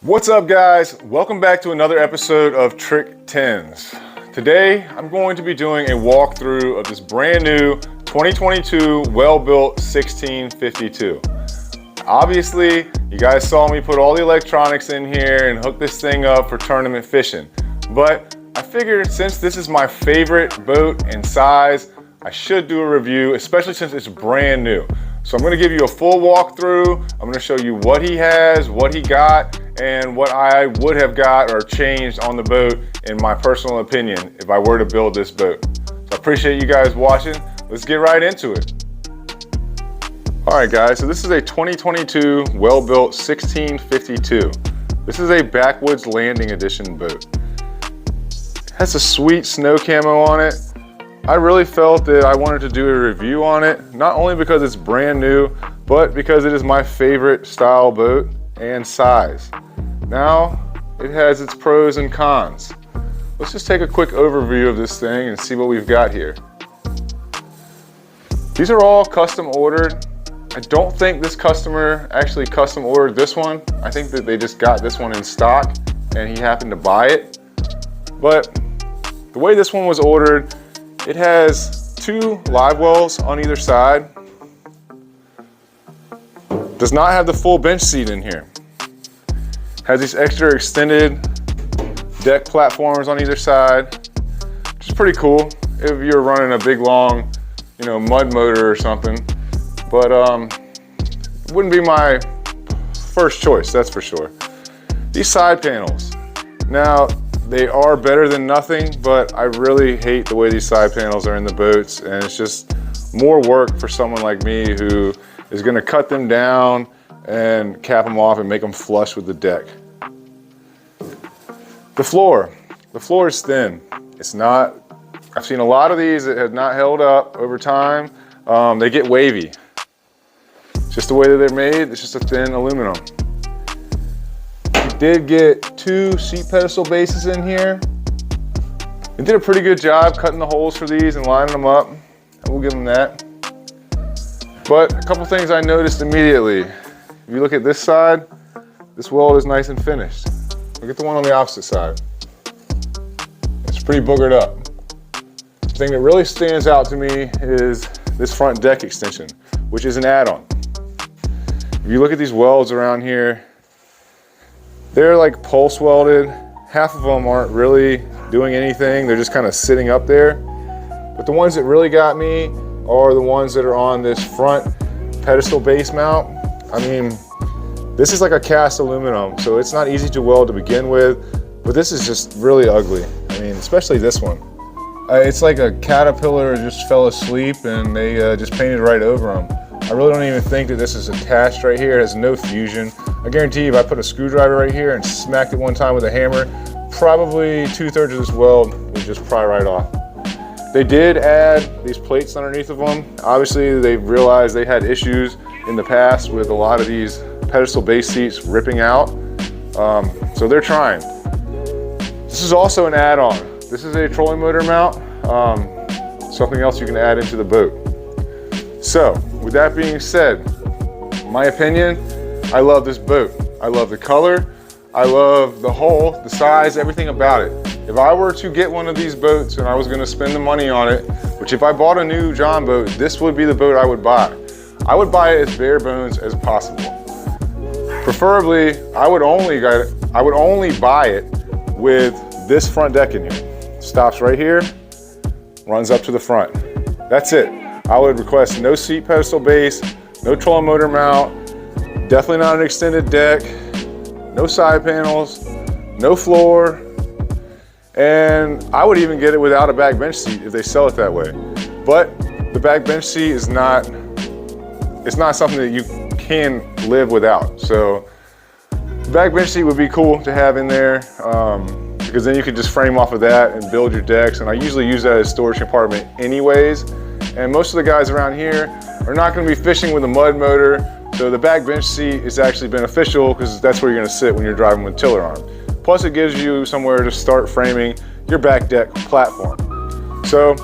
What's up, guys? Welcome back to another episode of Trick 10s. Today I'm going to be doing a walkthrough of this brand new 2022 well-built 1652. Obviously, you guys saw me put all the electronics in here and hook this thing up for tournament fishing, but I figured since this is my favorite boat and size, I should do a review, especially since it's brand new. So I'm going to give you a full walkthrough. I'm going to show you what he has, what he got, and what I would have got or changed on the boat in my personal opinion if I were to build this boat. So I appreciate you guys watching. Let's get right into it. Alright guys, so this is a 2022 well-built 1652. This is a backwoods landing edition boat. It has a sweet snow camo on it. I really felt that I wanted to do a review on it, not only because it's brand new, but because it is my favorite style boat and size. Now, it has its pros and cons. Let's just take a quick overview of this thing and see what we've got here. These are all custom ordered. I don't think this customer actually custom ordered this one. I think that they just got this one in stock and he happened to buy it. But the way this one was ordered, it has two live wells on either side. Does not have the full bench seat in here. Has these extra extended deck platforms on either side, which is pretty cool if you're running a big long, mud motor or something. But it wouldn't be my first choice, that's for sure. These side panels. Now, they are better than nothing, but I really hate the way these side panels are in the boats, and it's just more work for someone like me who is gonna cut them down and cap them off and make them flush with the deck. The floor is thin. It's not, I've seen a lot of these that have not held up over time. They get wavy. It's just the way that they're made. It's just a thin aluminum. We did get two seat pedestal bases in here. They did a pretty good job cutting the holes for these and lining them up. We'll give them that. But a couple things I noticed immediately. If you look at this side, this weld is nice and finished. Look at the one on the opposite side. It's pretty boogered up. The thing that really stands out to me is this front deck extension, which is an add-on. If you look at these welds around here, they're like pulse welded. Half of them aren't really doing anything. They're just kind of sitting up there. But the ones that really got me are the ones that are on this front pedestal base mount. I mean, this is like a cast aluminum, so it's not easy to weld to begin with, but this is just really ugly. I mean, especially this one. It's like a caterpillar just fell asleep and they just painted right over them. I really don't even think that this is attached right here. It has no fusion. I guarantee you if I put a screwdriver right here and smacked it one time with a hammer, probably 2/3 of this weld would just pry right off. They did add these plates underneath of them. Obviously, they realized they had issues in the past with a lot of these pedestal base seats ripping out. So they're trying. This is also an add-on. This is a trolling motor mount, something else you can add into the boat. So with that being said, my opinion, I love this boat. I love the color. I love the hull, the size, everything about it. If I were to get one of these boats and I was gonna spend the money on it, which if I bought a new John boat, this would be the boat I would buy. I would buy it as bare bones as possible. Preferably, I would only buy it with this front deck in here. Stops right here, runs up to the front. That's it. I would request no seat pedestal base, no trolling motor mount, definitely not an extended deck, no side panels, no floor, and I would even get it without a back bench seat if they sell it that way. But the back bench seat is not, it's not something that you can live without. So the back bench seat would be cool to have in there because then you could just frame off of that and build your decks. And I usually use that as a storage compartment anyways. And most of the guys around here are not going to be fishing with a mud motor. So the back bench seat is actually beneficial because that's where you're going to sit when you're driving with tiller arm. Plus it gives you somewhere to start framing your back deck platform. So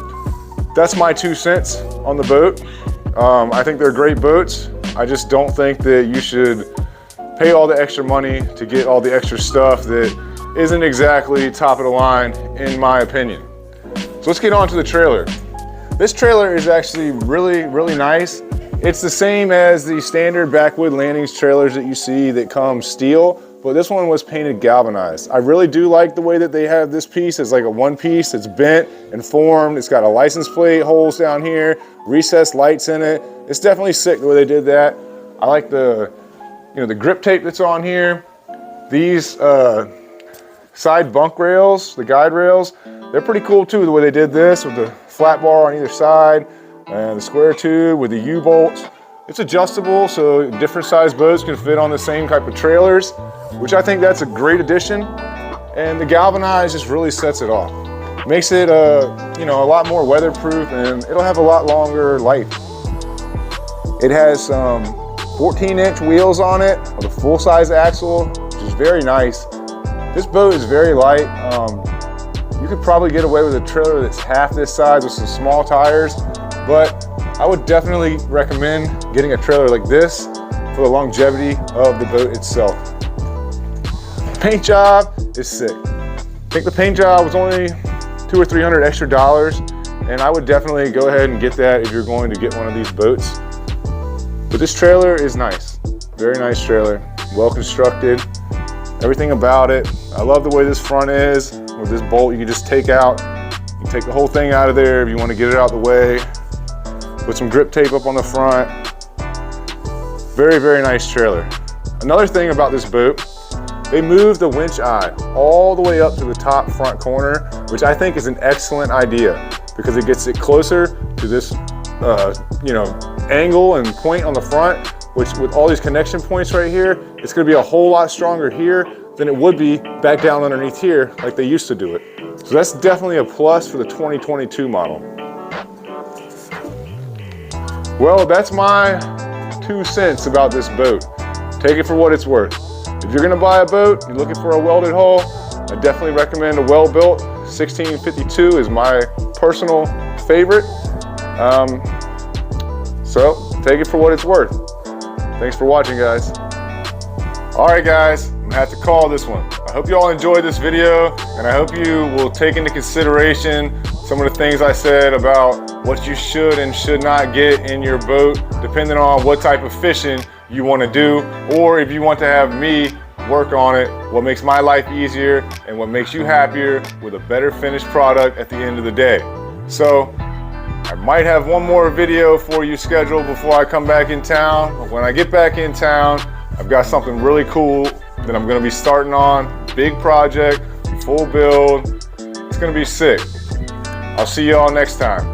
that's my 2 cents on the boat. I think they're great boats. I just don't think that you should pay all the extra money to get all the extra stuff that isn't exactly top of the line, in my opinion. So let's get on to the trailer. This trailer is actually really nice. It's the same as the standard backwood landings trailers that you see that come steel, but this one was painted galvanized. I really do like the way that they have this piece. It's like a one piece, it's bent and formed. It's got a license plate holes down here, recessed lights in it. It's definitely sick the way they did that. I like the, the grip tape that's on here. These side bunk rails, the guide rails, they're pretty cool too, the way they did this with the flat bar on either side and the square tube with the U-bolts. It's adjustable, so different size boats can fit on the same type of trailers, which I think that's a great addition. And the galvanized just really sets it off. Makes it a lot more weatherproof, and it'll have a lot longer life. It has 14-inch wheels on it with a full-size axle, which is very nice. This boat is very light. You could probably get away with a trailer that's half this size with some small tires, but I would definitely recommend getting a trailer like this for the longevity of the boat itself. Paint job is sick. I think the paint job was only $200 or $300 extra, and I would definitely go ahead and get that if you're going to get one of these boats. But this trailer is nice. Very nice trailer, well constructed, everything about it. I love the way this front is. With this bolt you can just take out. You can take the whole thing out of there if you want to get it out the way. Put some grip tape up on the front. Very nice trailer. Another thing about this boat, they moved the winch eye all the way up to the top front corner, which I think is an excellent idea because it gets it closer to this angle and point on the front, which with all these connection points right here, it's going to be a whole lot stronger here than it would be back down underneath here like they used to do it. So that's definitely a plus for the 2022 model. Well, that's my 2 cents about this boat. Take it for what it's worth. If you're gonna buy a boat, you're looking for a welded hull, I definitely recommend a well-built 1652 is my personal favorite. So take it for what it's worth. Thanks for watching, guys. All right, guys, I'm gonna have to call this one. I hope you all enjoyed this video, and I hope you will take into consideration some of the things I said about what you should and should not get in your boat, depending on what type of fishing you want to do, or if you want to have me work on it, what makes my life easier and what makes you happier with a better finished product at the end of the day. So I might have one more video for you scheduled before I come back in town. But when I get back in town, I've got something really cool that I'm going to be starting on. Big project, full build. It's going to be sick. I'll see y'all next time.